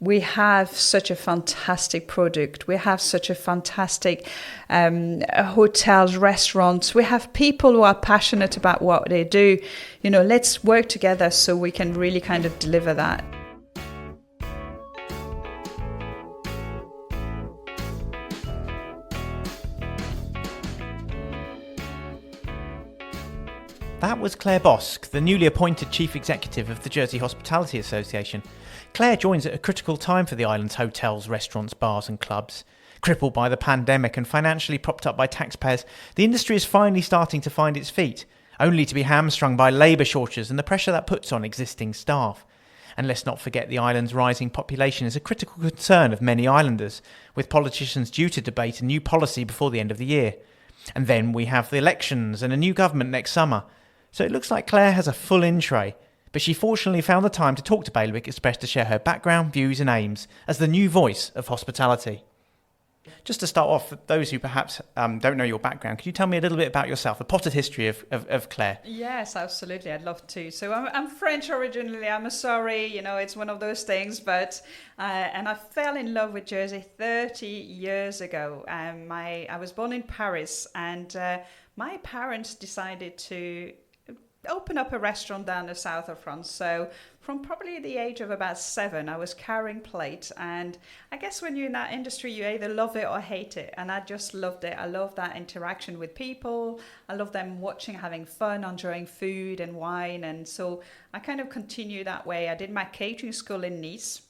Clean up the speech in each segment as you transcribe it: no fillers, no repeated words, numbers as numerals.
we have such a fantastic product. We have such a fantastic hotels, restaurants. We have people who are passionate about what they do. Let's work together so we can really kind of deliver that. That was Claire Boscq, the newly appointed Chief Executive of the Jersey Hospitality Association. Claire joins at a critical time for the island's hotels, restaurants, bars and clubs. Crippled by the pandemic and financially propped up by taxpayers, the industry is finally starting to find its feet, only to be hamstrung by labour shortages and the pressure that puts on existing staff. And let's not forget the island's rising population is a critical concern of many islanders, with politicians due to debate a new policy before the end of the year. And then we have the elections and a new government next summer. So it looks like Claire has a full in-tray, but she fortunately found the time to talk to Bailiwick Express to share her background, views and aims as the new voice of hospitality. Just to start off, for those who perhaps don't know your background, could you tell me a little bit about yourself, a potted history of Claire? Yes, absolutely. I'd love to. So I'm French originally. I'm sorry, it's one of those things. But and I fell in love with Jersey 30 years ago. I was born in Paris, and my parents decided to open up a restaurant down the south of France. So from probably the age of about 7, I was carrying plates. And I guess when you're in that industry, you either love it or hate it. And I just loved it. I love that interaction with people. I love them watching, having fun, enjoying food and wine. And so I kind of continued that way. I did my catering school in Nice.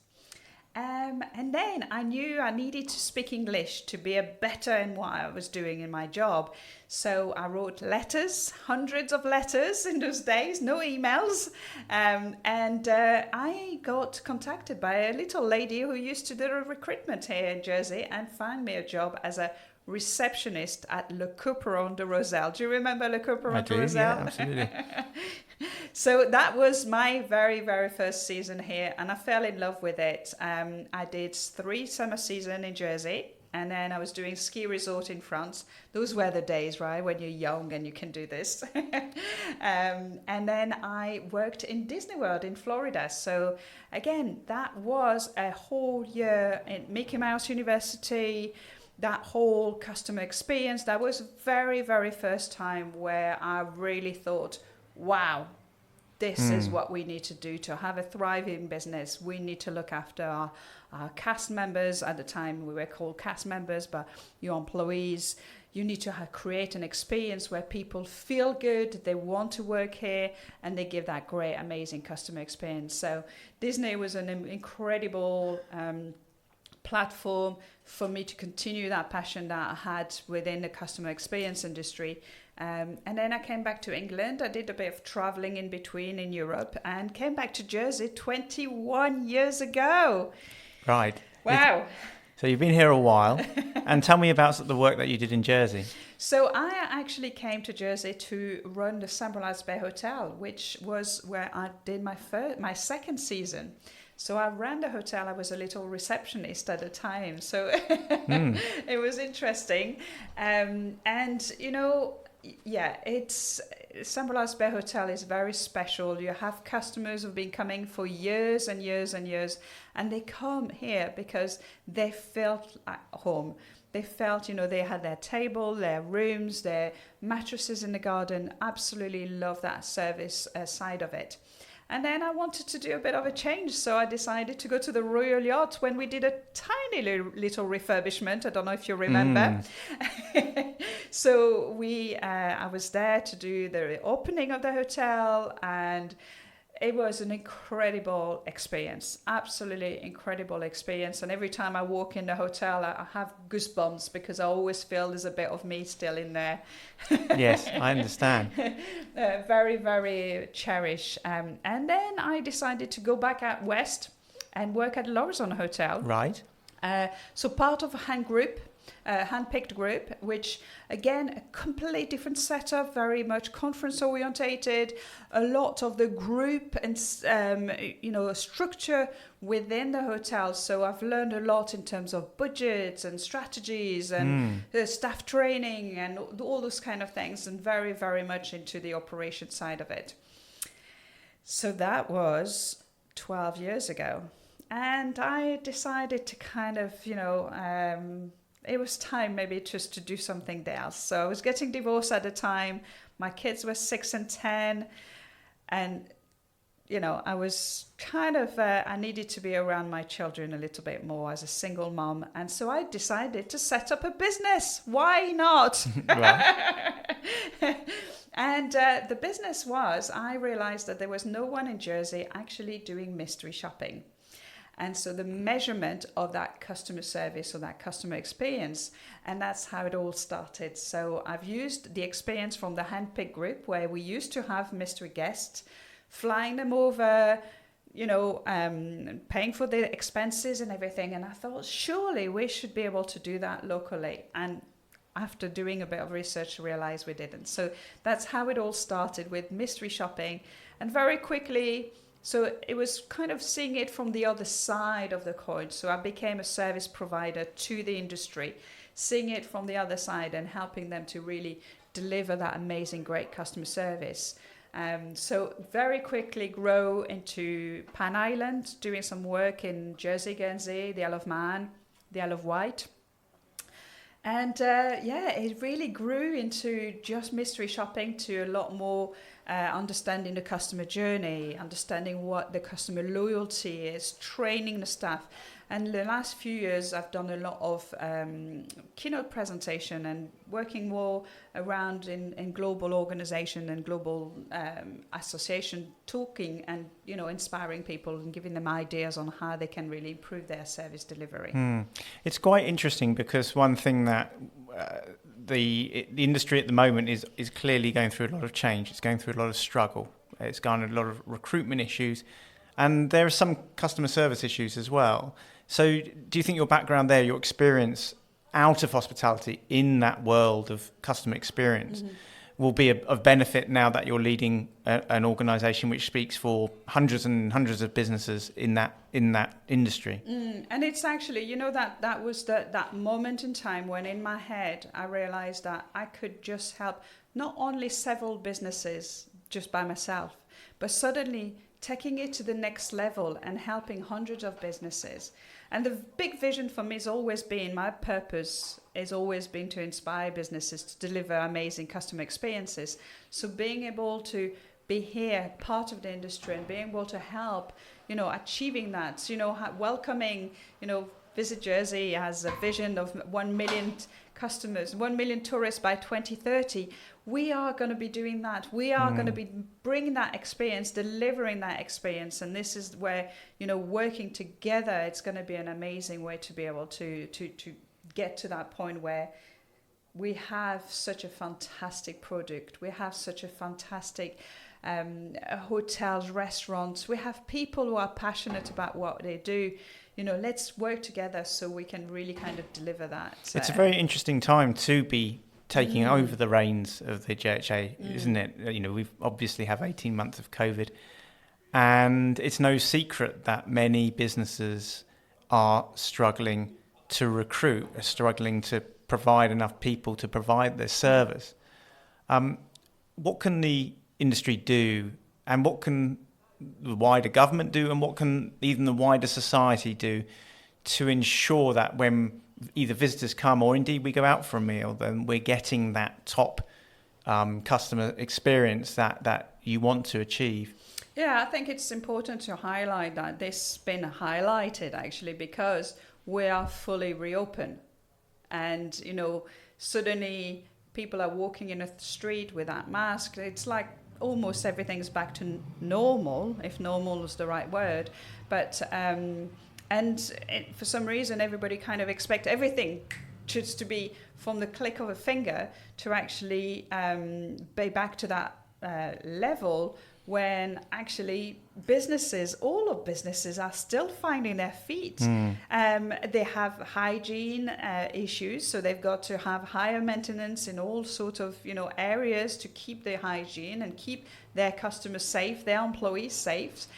And then I knew I needed to speak English to be better in what I was doing in my job. So I wrote letters, hundreds of letters in those days, no emails. And I got contacted by a little lady who used to do recruitment here in Jersey and found me a job as a receptionist at Le Couperon de Roselle. Do you remember Le Couperon de Roselle? Yeah, absolutely. So that was my very, very first season here, and I fell in love with it. I did 3 summer seasons in Jersey, and then I was doing ski resort in France. Those were the days, right, when you're young and you can do this. And then I worked in Disney World in Florida. So again, that was a whole year in Mickey Mouse University. That whole customer experience, that was the very, very first time where I really thought, wow, this is what we need to do to have a thriving business. We need to look after our cast members. At the time, we were called cast members, but your employees. You need to create an experience where people feel good, they want to work here, and they give that great, amazing customer experience. So Disney was an incredible platform for me to continue that passion that I had within the customer experience industry. And then I came back to England. I did a bit of traveling in between in Europe and came back to Jersey 21 years ago. Right. Wow. So you've been here a while. And tell me about the work that you did in Jersey. So I actually came to Jersey to run the Sunrise Bay Hotel, which was where I did my second season. So I ran the hotel. I was a little receptionist at the time. So it was interesting. It's Sunrise Bay Hotel is very special. You have customers who've been coming for years and years and years, and they come here because they felt at home. They felt, they had their table, their rooms, their mattresses in the garden. Absolutely love that service side of it. And then I wanted to do a bit of a change, so I decided to go to the Royal Yacht when we did a tiny little refurbishment. I don't know if you remember. So I was there to do the opening of the hotel, and it was an incredible experience, absolutely incredible experience. And every time I walk in the hotel, I have goosebumps because I always feel there's a bit of me still in there. Yes, I understand. Very, very cherish. And then I decided to go back out west and work at Lorison Hotel. Right. So part of a hand-picked group, which again, a completely different setup, very much conference orientated, a lot of the group and structure within the hotel. So I've learned a lot in terms of budgets and strategies and staff training and all those kind of things, and very, very much into the operation side of it. So that was 12 years ago. And I decided to kind of, it was time maybe just to do something else. So I was getting divorced at the time. My kids were 6 and 10. And, I was kind of, I needed to be around my children a little bit more as a single mom. And so I decided to set up a business. Why not? And the business was, I realized that there was no one in Jersey actually doing mystery shopping. And so the measurement of that customer service or that customer experience, and that's how it all started. So I've used the experience from the Handpick group, where we used to have mystery guests, flying them over, paying for the expenses and everything. And I thought, surely we should be able to do that locally. And after doing a bit of research, I realized we didn't. So that's how it all started, with mystery shopping. And very quickly, so it was kind of seeing it from the other side of the coin. So I became a service provider to the industry, seeing it from the other side and helping them to really deliver that amazing, great customer service. So very quickly grow into Pan Island, doing some work in Jersey, Guernsey, the Isle of Man, the Isle of Wight. And it really grew into just mystery shopping, to a lot more understanding the customer journey, understanding what the customer loyalty is, training the staff. And the last few years, I've done a lot of keynote presentation and working more around in global organization and global association, talking and, inspiring people and giving them ideas on how they can really improve their service delivery. It's quite interesting, because one thing that the industry at the moment is clearly going through a lot of change. It's going through a lot of struggle. It's garnered a lot of recruitment issues, and there are some customer service issues as well. So do you think your background there, your experience out of hospitality in that world of customer experience, will be of benefit now that you're leading an organisation which speaks for hundreds and hundreds of businesses in that industry? And it's actually, that was that moment in time when in my head I realised that I could just help not only several businesses just by myself, but suddenly taking it to the next level and helping hundreds of businesses. And the big vision for me has always been, my purpose has always been to inspire businesses to deliver amazing customer experiences. So being able to be here, part of the industry, and being able to help, achieving that, welcoming, Visit Jersey has a vision of 1 million customers, 1 million tourists by 2030. We are going to be doing that. We are going to be bringing that experience, delivering that experience. And this is where, working together, it's going to be an amazing way to be able to get to that point where we have such a fantastic product. We have such a fantastic hotels, restaurants. We have people who are passionate about what they do. Let's work together so we can really kind of deliver that. It's a very interesting time to be taking over the reins of the JHA, isn't it? We've obviously have 18 months of COVID, and it's no secret that many businesses are struggling to recruit, are struggling to provide enough people to provide their service. What can the industry do, and what can the wider government do, and what can even the wider society do to ensure that when either visitors come or indeed we go out for a meal, then we're getting that top customer experience that you want to achieve? Yeah, I think it's important to highlight that this has been highlighted actually because we are fully reopened. And, suddenly people are walking in a street without masks. It's like almost everything's back to normal, if normal is the right word. But for some reason, everybody kind of expect everything just to be from the click of a finger to actually be back to that level, when actually all of businesses are still finding their feet. They have hygiene issues, so they've got to have higher maintenance in all sorts of areas to keep their hygiene and keep their customers safe, their employees safe.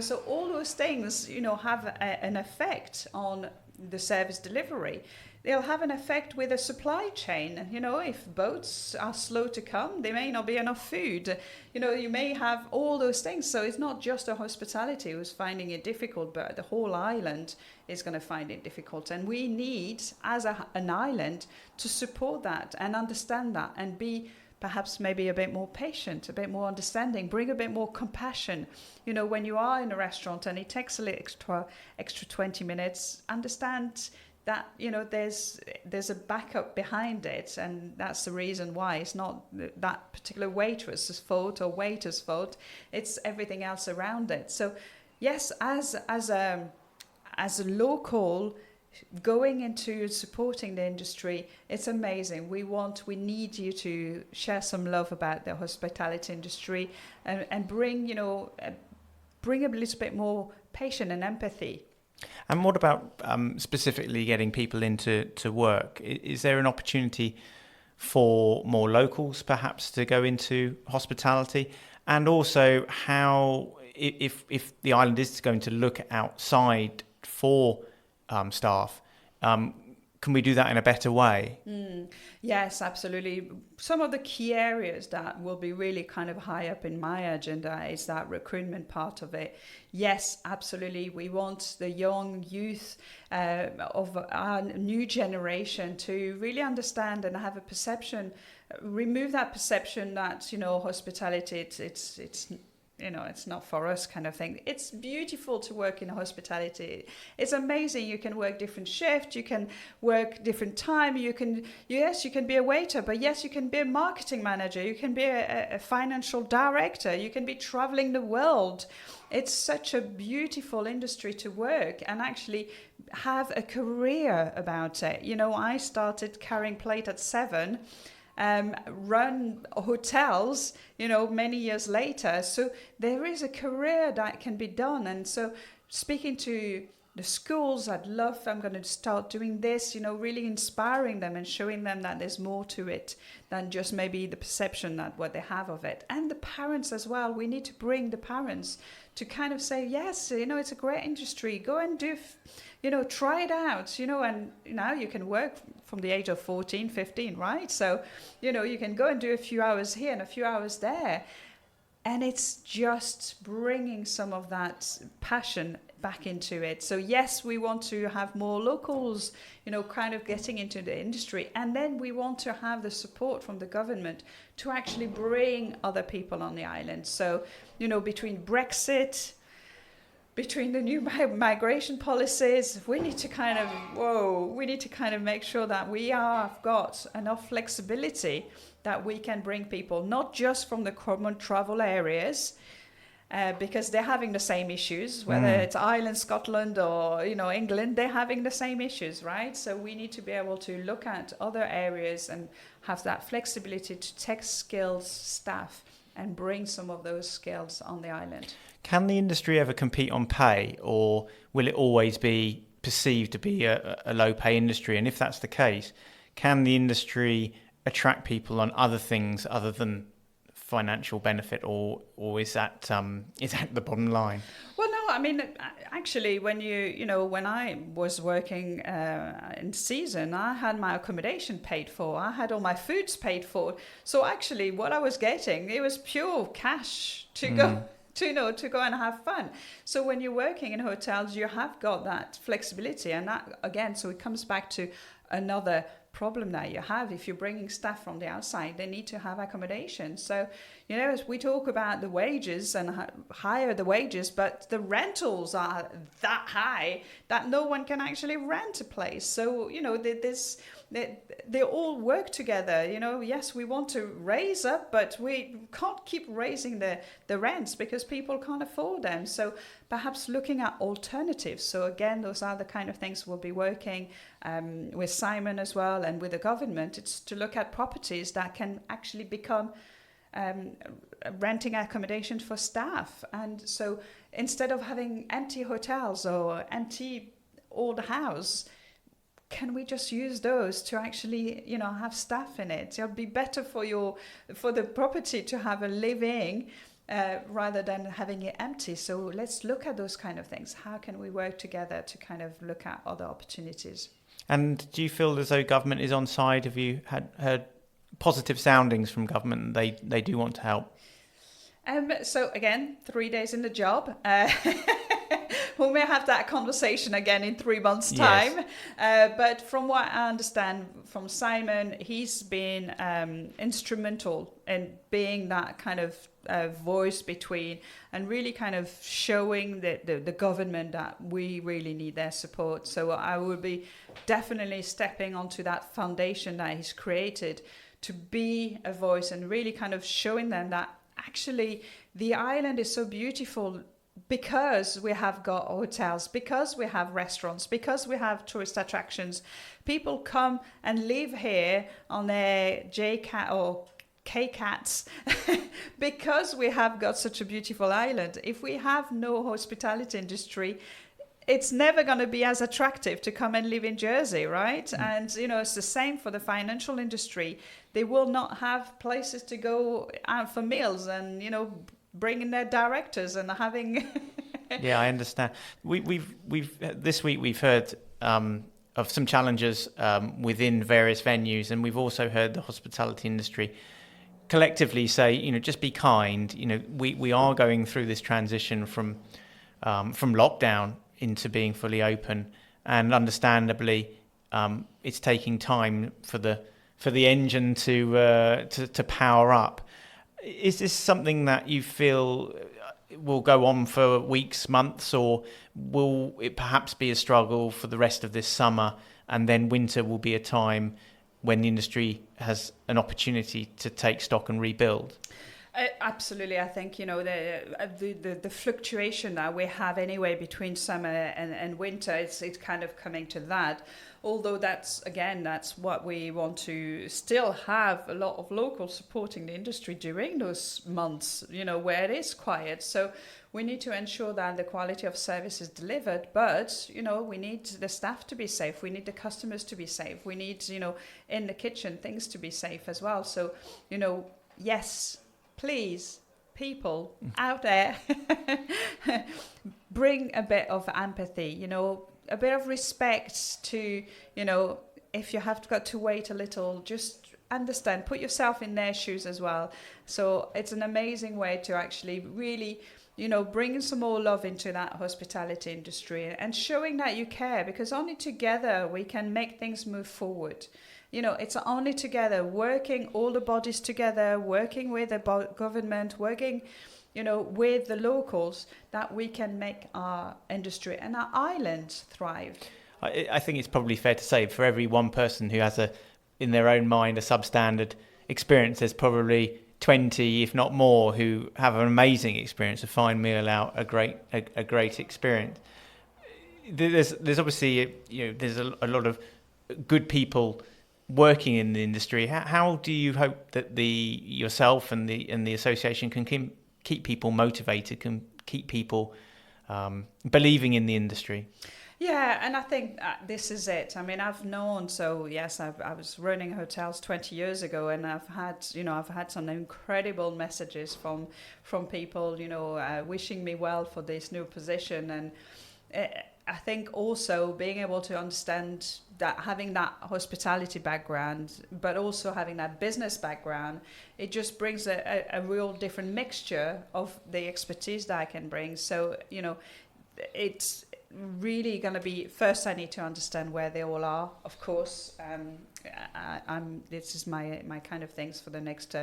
So all those things have an effect on the service delivery. They'll have an effect with the supply chain. If boats are slow to come, there may not be enough food. You may have all those things. So it's not just a hospitality who's finding it difficult, but the whole island is going to find it difficult. And we need, as an island, to support that and understand that and be perhaps maybe a bit more patient, a bit more understanding, bring a bit more compassion. When you are in a restaurant and it takes a little extra 20 minutes, understand that there's a backup behind it, and that's the reason why it's not that particular waitress's fault or waiter's fault. It's everything else around it. So yes, as a local going into supporting the industry, it's amazing. We need you to share some love about the hospitality industry and bring a little bit more patience and empathy. And what about specifically getting people into work? Is there an opportunity for more locals perhaps to go into hospitality? And also how, if the island is going to look outside for staff, can we do that in a better way? Yes, absolutely. Some of the key areas that will be really kind of high up in my agenda is that recruitment part of it. Yes, absolutely. We want the young youth of our new generation to really understand and have a perception, remove that perception that, hospitality, it's not for us kind of thing. It's beautiful to work in hospitality. It's amazing. You can work different shifts. You can work different time. You can be a waiter, but yes, you can be a marketing manager. You can be a financial director. You can be traveling the world. It's such a beautiful industry to work and actually have a career about it. I started carrying plate at 7. Run hotels, many years later. So there is a career that can be done. And so speaking to the schools, I'm going to start doing this, really inspiring them and showing them that there's more to it than just maybe the perception that what they have of it. And the parents as well. We need to bring the parents to kind of say, yes, it's a great industry. Go and do, try it out, and now you can work from the age of 14, 15, right? So, you can go and do a few hours here and a few hours there. And it's just bringing some of that passion back into it. So yes, we want to have more locals, kind of getting into the industry. And then we want to have the support from the government to actually bring other people on the island. So, between Brexit, between the new migration policies, we need to kind of make sure that we have got enough flexibility that we can bring people, not just from the common travel areas, because they're having the same issues, whether it's Ireland, Scotland, or England, they're having the same issues, right? So we need to be able to look at other areas and have that flexibility to take skilled staff and bring some of those skills on the island. Can the industry ever compete on pay, or will it always be perceived to be a low-pay industry? And if that's the case, can the industry attract people on other things other than financial benefit, or is that the bottom line? Well, no, I mean, actually, when when I was working in season, I had my accommodation paid for, I had all my foods paid for. So actually, what I was getting, it was pure cash to go. To go and have fun. So when you're working in hotels, you have got that flexibility, and that again, so it comes back to another problem that you have. If you're bringing staff from the outside, they need to have accommodation. So, as we talk about the wages and higher the wages, but the rentals are that high that no one can actually rent a place. So, they all work together. Yes, we want to raise up, but we can't keep raising the rents because people can't afford them. So perhaps looking at alternatives. So again, those are the kind of things we'll be working with Simon as well and with the government. It's to look at properties that can actually become renting accommodation for staff. And so instead of having empty hotels or empty old house, can we just use those to actually, have staff in it? It'll be better for the property to have a living rather than having it empty. So let's look at those kind of things. How can we work together to kind of look at other opportunities? And do you feel as though government is on side? Have you heard positive soundings from government that they do want to help? So again, 3 days in the job. We may have that conversation again in 3 months' time. Yes. But from what I understand from Simon, he's been instrumental in being that kind of voice between and really kind of showing the government that we really need their support. So I will be definitely stepping onto that foundation that he's created to be a voice and really kind of showing them that actually the island is so beautiful because we have got hotels, because we have restaurants, because we have tourist attractions. People come and live here on their J-Cat or K-Cats because we have got such a beautiful island. If we have no hospitality industry, it's never going to be as attractive to come and live in Jersey, right? And, it's the same for the financial industry. They will not have places to go out for meals and, bring in their directors and having... Yeah, I understand. We've this week we've heard of some challenges within various venues, and we've also heard the hospitality industry collectively say, just be kind. We are going through this transition from lockdown into being fully open, and understandably, it's taking time for the engine to power up. Is this something that you feel will go on for weeks, months, or will it perhaps be a struggle for the rest of this summer, and then winter will be a time when the industry has an opportunity to take stock and rebuild? Absolutely. I think, the fluctuation that we have anyway between summer and winter, it's kind of coming to that. Although that's what we want to still have a lot of locals supporting the industry during those months, where it is quiet. So we need to ensure that the quality of service is delivered, but, we need the staff to be safe. We need the customers to be safe. We need, in the kitchen, things to be safe as well. So, yes, please, people out there, bring a bit of empathy, a bit of respect to, if you have got to wait a little, just understand, put yourself in their shoes as well. So it's an amazing way to actually really, bring some more love into that hospitality industry and showing that you care, because only together we can make things move forward. It's only together, working all the bodies together, working with the government, working, with the locals, that we can make our industry and our island thrive. I think it's probably fair to say for every one person who has in their own mind, a substandard experience, there's probably 20, if not more, who have an amazing experience, a fine meal out, a great experience. There's obviously, there's a lot of good people working in the industry. How do you hope that yourself and the association can keep people motivated, can keep people believing in the industry? Yeah, and I think this is it. I mean, I've known, so yes, I was running hotels 20 years ago, and I've had some incredible messages from people, wishing me well for this new position. And I think also being able to understand that having that hospitality background, but also having that business background, it just brings a real different mixture of the expertise that I can bring. So, it's really going to be, first I need to understand where they all are, of course. This is my kind of things for the next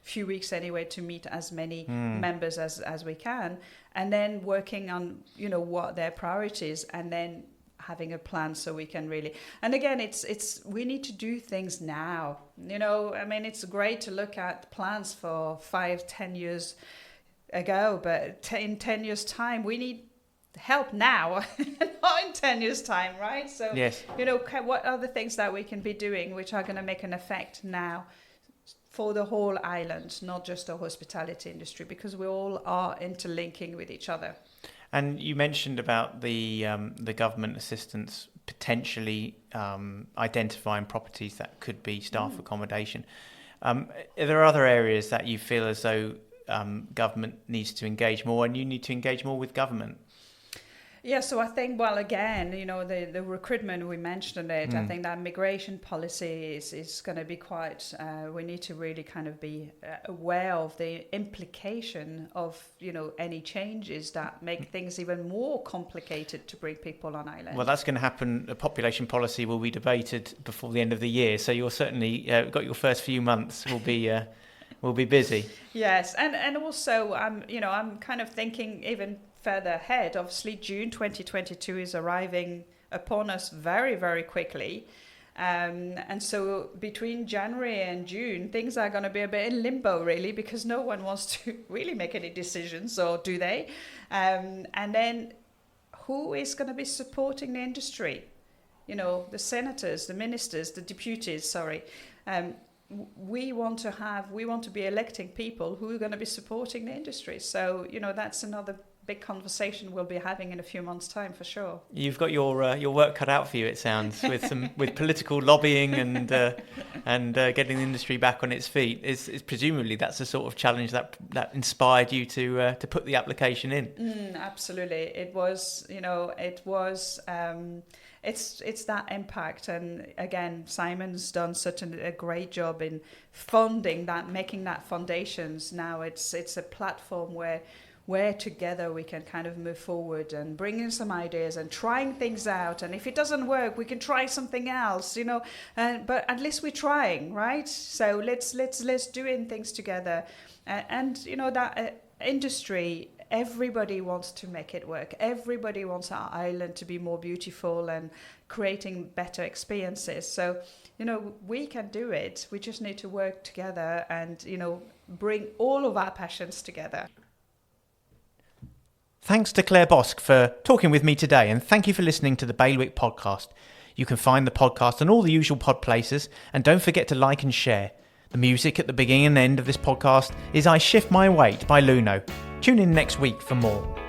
few weeks anyway, to meet as many members as we can, and then working on what their priorities, and then having a plan so we can really, and again, it's we need to do things now. I mean, it's great to look at plans for 5-10 years ago, but in 10 years time we need help now, not in 10 years time, right? So yes. What are the things that we can be doing which are going to make an effect now for the whole island, not just the hospitality industry, because we all are interlinking with each other. And you mentioned about the government assistance potentially identifying properties that could be staff accommodation. Are there other areas that you feel as though government needs to engage more, and you need to engage more with government. Yeah, so I think, well, again, the recruitment, we mentioned it. I think that migration policy is going to be quite, we need to really kind of be aware of the implication of, any changes that make things even more complicated to bring people on island. Well, that's going to happen. A population policy will be debated before the end of the year. So you're certainly got your first few months will be busy. Yes, and also, I'm kind of thinking even further ahead. Obviously, June 2022 is arriving upon us very, very quickly. And so between January and June, things are going to be a bit in limbo, really, because no one wants to really make any decisions, or do they? And then who is going to be supporting the industry? The senators, the ministers, the deputies, we want to be electing people who are going to be supporting the industry. So, that's another big conversation we'll be having in a few months' time for sure. You've got your work cut out for you, it sounds, with political lobbying and getting the industry back on its feet. Is presumably that's the sort of challenge that inspired you to put the application in. Absolutely, it was. It's that impact, and again, Simon's done such a great job in funding that, making that foundations. Now it's a platform where together we can kind of move forward and bring in some ideas and trying things out. And if it doesn't work, we can try something else, but at least we're trying, right? So let's doing things together. That industry, everybody wants to make it work. Everybody wants our island to be more beautiful and creating better experiences. So, we can do it. We just need to work together and, bring all of our passions together. Thanks to Claire Boscq for talking with me today, and thank you for listening to the Bailiwick Podcast. You can find the podcast on all the usual pod places, and don't forget to like and share. The music at the beginning and end of this podcast is I Shift My Weight by Luno. Tune in next week for more.